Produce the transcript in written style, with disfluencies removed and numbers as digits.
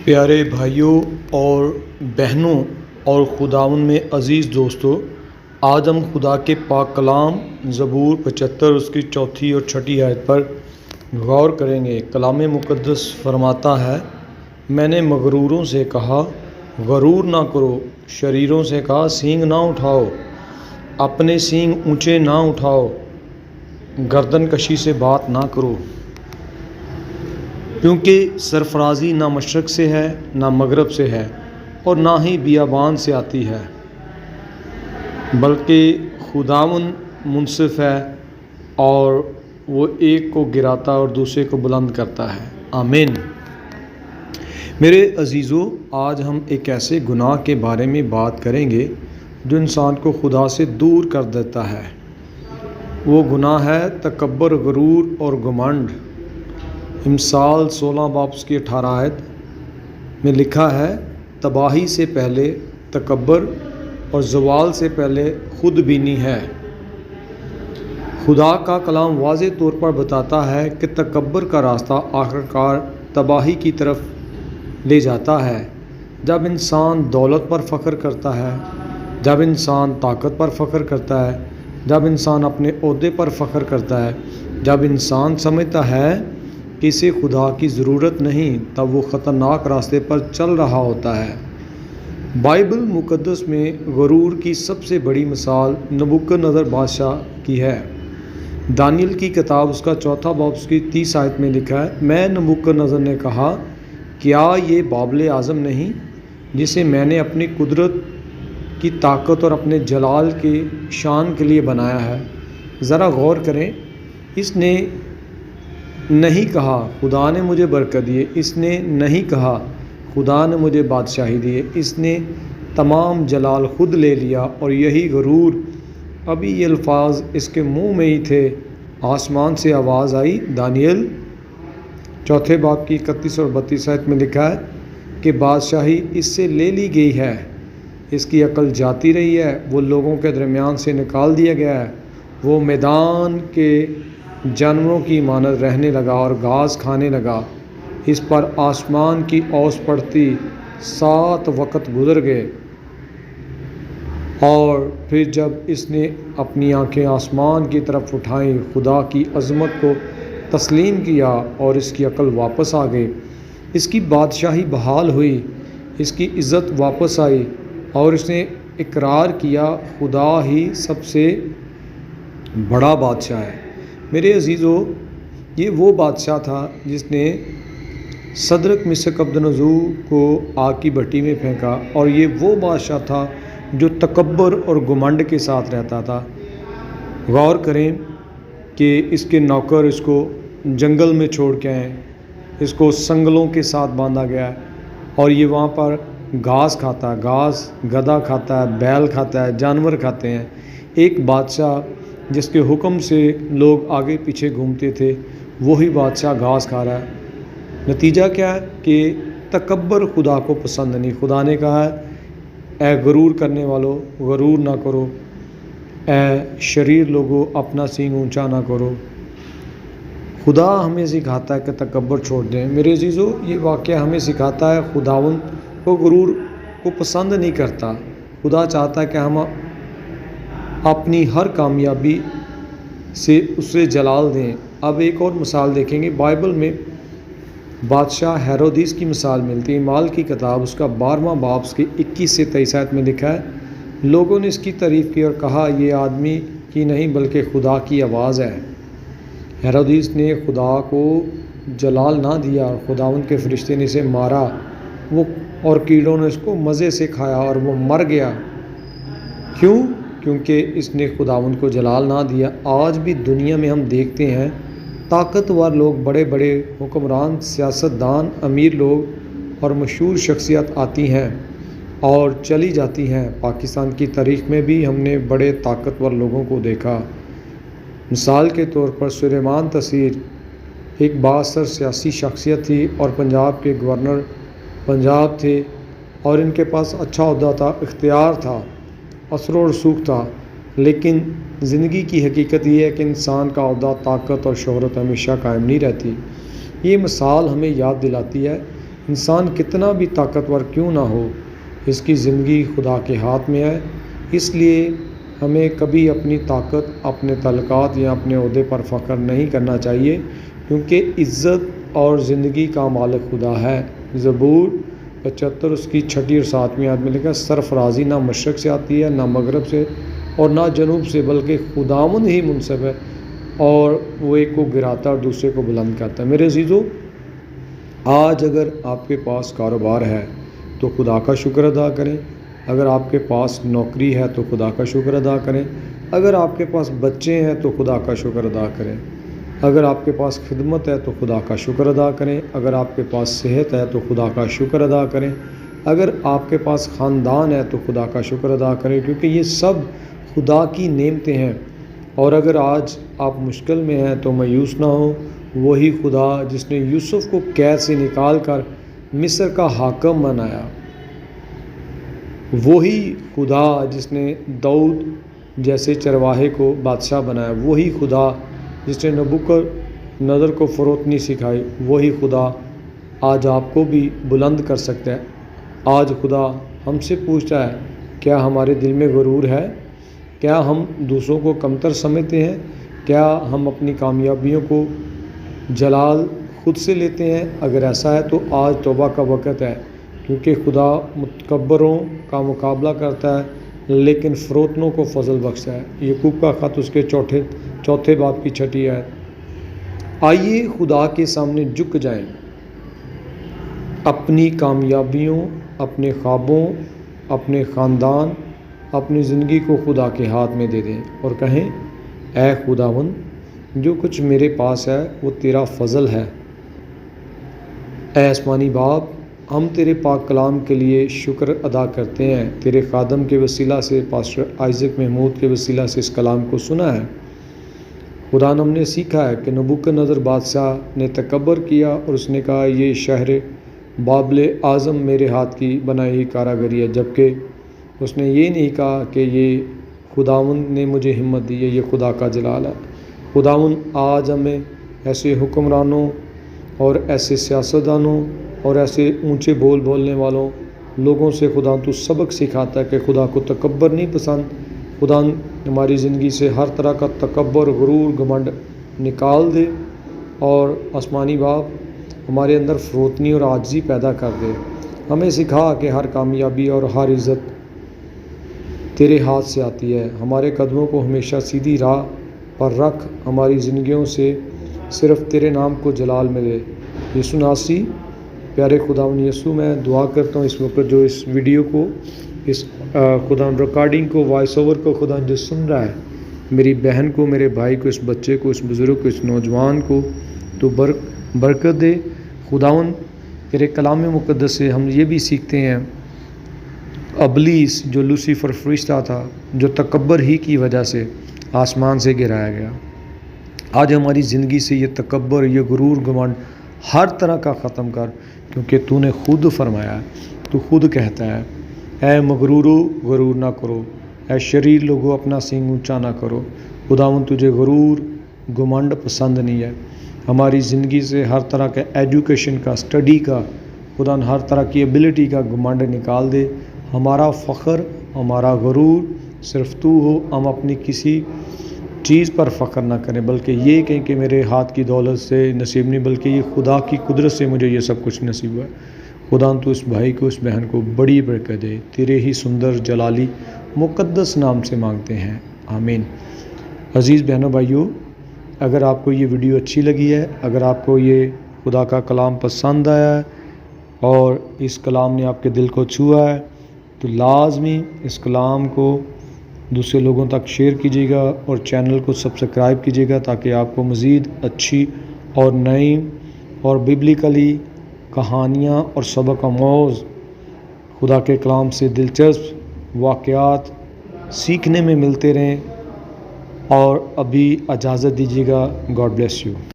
پیارے بھائیوں اور بہنوں اور خداوند میں عزیز دوستوں، آج ہم خدا کے پاک کلام زبور 75 اس کی چوتھی اور چھٹی آیت پر غور کریں گے۔ کلام مقدس فرماتا ہے، میں نے مغروروں سے کہا غرور نہ کرو، شریروں سے کہا سینگ نہ اٹھاؤ، اپنے سینگ اونچے نہ اٹھاؤ، گردن کشی سے بات نہ کرو، کیونکہ سرفرازی نہ مشرق سے ہے نہ مغرب سے ہے اور نہ ہی بیابان سے آتی ہے، بلکہ خداوند منصف ہے اور وہ ایک کو گراتا اور دوسرے کو بلند کرتا ہے۔ آمین۔ میرے عزیزو، آج ہم ایک ایسے گناہ کے بارے میں بات کریں گے جو انسان کو خدا سے دور کر دیتا ہے۔ وہ گناہ ہے تکبر، غرور اور گھمنڈ۔ امثال 16 باب کی 18 آیت میں لکھا ہے، تباہی سے پہلے تکبر اور زوال سے پہلے خود بینی ہے۔ خدا کا کلام واضح طور پر بتاتا ہے کہ تکبر کا راستہ آخرکار تباہی کی طرف لے جاتا ہے۔ جب انسان دولت پر فخر کرتا ہے، جب انسان طاقت پر فخر کرتا ہے، جب انسان اپنے عہدے پر فخر کرتا ہے، جب انسان سمجھتا ہے کہ اسے خدا کی ضرورت نہیں، تب وہ خطرناک راستے پر چل رہا ہوتا ہے۔ بائبل مقدس میں غرور کی سب سے بڑی مثال نبوکدنضر بادشاہ کی ہے۔ دانیل کی کتاب اس کا 4 باب اس کی 30 آیت میں لکھا ہے، میں نبوکدنضر نے کہا، کیا یہ بابل اعظم نہیں جسے میں نے اپنی قدرت کی طاقت اور اپنے جلال کے شان کے لیے بنایا ہے؟ ذرا غور کریں، اس نے نہیں کہا خدا نے مجھے برکت دی، اس نے نہیں کہا خدا نے مجھے بادشاہی دی، اس نے تمام جلال خود لے لیا، اور یہی غرور۔ ابھی یہ الفاظ اس کے منہ میں ہی تھے، آسمان سے آواز آئی۔ دانیل 4 باب کی 31 اور 32 آیت میں لکھا ہے کہ بادشاہی اس سے لے لی گئی ہے، اس کی عقل جاتی رہی ہے، وہ لوگوں کے درمیان سے نکال دیا گیا ہے، وہ میدان کے جانوروں کی مانند رہنے لگا اور گھاس کھانے لگا، اس پر آسمان کی اوس پڑتی 7 وقت گزر گئے۔ اور پھر جب اس نے اپنی آنکھیں آسمان کی طرف اٹھائیں، خدا کی عظمت کو تسلیم کیا اور اس کی عقل واپس آ گئی، اس کی بادشاہی بحال ہوئی، اس کی عزت واپس آئی، اور اس نے اقرار کیا خدا ہی سب سے بڑا بادشاہ ہے۔ میرے عزیزو، یہ وہ بادشاہ تھا جس نے صدرک مسک عبدنغو کو آگ کی بھٹی میں پھینکا، اور یہ وہ بادشاہ تھا جو تکبر اور گھمنڈ کے ساتھ رہتا تھا۔ غور کریں کہ اس کے نوکر اس کو جنگل میں چھوڑ کے آئے، اس کو سنگلوں کے ساتھ باندھا گیا ہے، اور یہ وہاں پر گھاس کھاتا ہے، گھاس گدھا کھاتا ہے، بیل کھاتا ہے، جانور کھاتے ہیں۔ ایک بادشاہ جس کے حکم سے لوگ آگے پیچھے گھومتے تھے، وہی بادشاہ گھاس کھا رہا ہے۔ نتیجہ کیا ہے کہ تکبر خدا کو پسند نہیں۔ خدا نے کہا ہے، اے غرور کرنے والو، غرور نہ کرو، اے شریر لوگو، اپنا سینگ اونچا نہ کرو۔ خدا ہمیں سکھاتا ہے کہ تکبر چھوڑ دیں۔ میرے عزیزو، یہ واقعہ ہمیں سکھاتا ہے خداوند کو غرور کو پسند نہیں کرتا۔ خدا چاہتا ہے کہ ہم اپنی ہر کامیابی سے اسے جلال دیں۔ اب ایک اور مثال دیکھیں گے، بائبل میں بادشاہ ہیرودیس کی مثال ملتی ہے۔ اعمال کی کتاب اس کا 12واں باب کی 21 سے 23 آیت میں لکھا ہے، لوگوں نے اس کی تعریف کی اور کہا، یہ آدمی کی نہیں بلکہ خدا کی آواز ہے۔ ہیرودیس نے خدا کو جلال نہ دیا، اور خداوند کے فرشتے نے اسے مارا، وہ اور کیڑوں نے اس کو مزے سے کھایا اور وہ مر گیا۔ کیوں؟ کیونکہ اس نے خداوند کو جلال نہ دیا۔ آج بھی دنیا میں ہم دیکھتے ہیں طاقتور لوگ، بڑے بڑے حکمران، سیاستدان، امیر لوگ اور مشہور شخصیت آتی ہیں اور چلی جاتی ہیں۔ پاکستان کی تاریخ میں بھی ہم نے بڑے طاقتور لوگوں کو دیکھا۔ مثال کے طور پر سلیمان تسیر ایک بااثر سیاسی شخصیت تھی، اور پنجاب کے گورنر پنجاب تھے، اور ان کے پاس اچھا عہدہ تھا، اختیار تھا، اثر و رسوخ تھا، لیکن زندگی کی حقیقت یہ ہے کہ انسان کا عہدہ، طاقت اور شہرت ہمیشہ قائم نہیں رہتی۔ یہ مثال ہمیں یاد دلاتی ہے انسان کتنا بھی طاقتور کیوں نہ ہو، اس کی زندگی خدا کے ہاتھ میں ہے۔ اس لیے ہمیں کبھی اپنی طاقت، اپنے تعلقات یا اپنے عہدے پر فخر نہیں کرنا چاہیے، کیونکہ عزت اور زندگی کا مالک خدا ہے۔ زبور 75 اس کی 6 اور 7 آیت میں لکھا، سرفرازی نہ مشرق سے آتی ہے، نہ مغرب سے اور نہ جنوب سے، بلکہ خداوند ہی منصف ہے، اور وہ ایک کو گراتا اور دوسرے کو بلند کرتا ہے۔ میرے عزیزو، آج اگر آپ کے پاس کاروبار ہے تو خدا کا شکر ادا کریں، اگر آپ کے پاس نوکری ہے تو خدا کا شکر ادا کریں، اگر آپ کے پاس بچے ہیں تو خدا کا شکر ادا کریں، اگر آپ کے پاس خدمت ہے تو خدا کا شکر ادا کریں، اگر آپ کے پاس صحت ہے تو خدا کا شکر ادا کریں، اگر آپ کے پاس خاندان ہے تو خدا کا شکر ادا کریں، کیونکہ یہ سب خدا کی نعمتیں ہیں۔ اور اگر آج آپ مشکل میں ہیں تو مایوس نہ ہو، وہی خدا جس نے یوسف کو قید سے نکال کر مصر کا حاکم بنایا، وہی خدا جس نے داؤد جیسے چرواہے کو بادشاہ بنایا، وہی خدا جس نے نبوکدنضر کو فروتنی سکھائی، وہی خدا آج آپ کو بھی بلند کر سکتا ہے۔ آج خدا ہم سے پوچھتا ہے، کیا ہمارے دل میں غرور ہے؟ کیا ہم دوسروں کو کمتر سمجھتے ہیں؟ کیا ہم اپنی کامیابیوں کو جلال خود سے لیتے ہیں؟ اگر ایسا ہے تو آج توبہ کا وقت ہے، کیونکہ خدا متکبروں کا مقابلہ کرتا ہے لیکن فروتنوں کو فضل بخشتا ہے۔ یعقوب کا خط اس کے چوتھے باب کی 6 آیت۔ آئیے خدا کے سامنے جھک جائیں، اپنی کامیابیوں، اپنے خوابوں، اپنے خاندان، اپنی زندگی کو خدا کے ہاتھ میں دے دیں اور کہیں، اے خداوند، جو کچھ میرے پاس ہے وہ تیرا فضل ہے۔ اے آسمانی باپ، ہم تیرے پاک کلام کے لیے شکر ادا کرتے ہیں۔ تیرے خادم کے وسیلہ سے، پاسٹر آئزک محمود کے وسیلہ سے اس کلام کو سنا ہے۔ خدا ہم نے سیکھا ہے کہ نبوکدنضر بادشاہ نے تکبر کیا اور اس نے کہا، یہ شہر بابل اعظم میرے ہاتھ کی بنائی ہوئی کاراگری ہے، جبکہ اس نے یہ نہیں کہا کہ یہ خداوند نے مجھے ہمت دی ہے، یہ خدا کا جلال ہے۔ خداوند آج ہمیں ایسے حکمرانوں اور ایسے سیاستدانوں اور ایسے اونچے بول بولنے والوں لوگوں سے خدا تو سبق سکھاتا ہے کہ خدا کو تکبر نہیں پسند۔ خدا ہماری زندگی سے ہر طرح کا تکبر، غرور، گھمنڈ نکال دے، اور آسمانی باپ ہمارے اندر فروتنی اور عاجزی پیدا کر دے۔ ہمیں سکھا کہ ہر کامیابی اور ہر عزت تیرے ہاتھ سے آتی ہے۔ ہمارے قدموں کو ہمیشہ سیدھی راہ پر رکھ، ہماری زندگیوں سے صرف تیرے نام کو جلال ملے۔ یسوع ناصری، پیارے خداوند یسوع، میں دعا کرتا ہوں اس وقت جو اس ویڈیو کو، اس خداوند ریکارڈنگ کو، وائس اوور کو خداوند جو سن رہا ہے، میری بہن کو، میرے بھائی کو، اس بچے کو، اس بزرگ کو، اس نوجوان کو تو برکت دے۔ خداوند تیرے کلام مقدس سے ہم یہ بھی سیکھتے ہیں، ابلیس جو لوسیفر فرشتہ تھا، جو تکبر ہی کی وجہ سے آسمان سے گرایا گیا، آج ہماری زندگی سے یہ تکبر، یہ غرور، گھمنڈ ہر طرح کا ختم کر، کیونکہ تو نے خود فرمایا ہے، تو خود کہتا ہے، اے مغرورو غرور نہ کرو، اے شریر لوگو اپنا سینگ اونچا نہ کرو۔ خداوند تجھے غرور، گھمنڈ پسند نہیں ہے۔ ہماری زندگی سے ہر طرح کا ایجوکیشن کا، اسٹڈی کا، خداوند ہر طرح کی ایبلٹی کا گھمنڈ نکال دے۔ ہمارا فخر، ہمارا غرور صرف تو ہو۔ ہم اپنی کسی چیز پر فخر نہ کریں، بلکہ یہ کہیں کہ میرے ہاتھ کی دولت سے نصیب نہیں، بلکہ یہ خدا کی قدرت سے مجھے یہ سب کچھ نصیب ہوا ہے۔ خدا تو اس بھائی کو، اس بہن کو بڑی برکت دے، تیرے ہی سندر، جلالی، مقدس نام سے مانگتے ہیں، آمین۔ عزیز بہنوں بھائیوں، اگر آپ کو یہ ویڈیو اچھی لگی ہے، اگر آپ کو یہ خدا کا کلام پسند آیا ہے اور اس کلام نے آپ کے دل کو چھوا ہے، تو لازمی اس کلام کو دوسرے لوگوں تک شیئر کیجیے گا اور چینل کو سبسکرائب کیجیے گا، تاکہ آپ کو مزید اچھی اور نئی اور ببلیکلی کہانیاں اور سبق آموز خدا کے کلام سے دلچسپ واقعات سیکھنے میں ملتے رہیں۔ اور ابھی اجازت دیجیے گا۔ God bless you.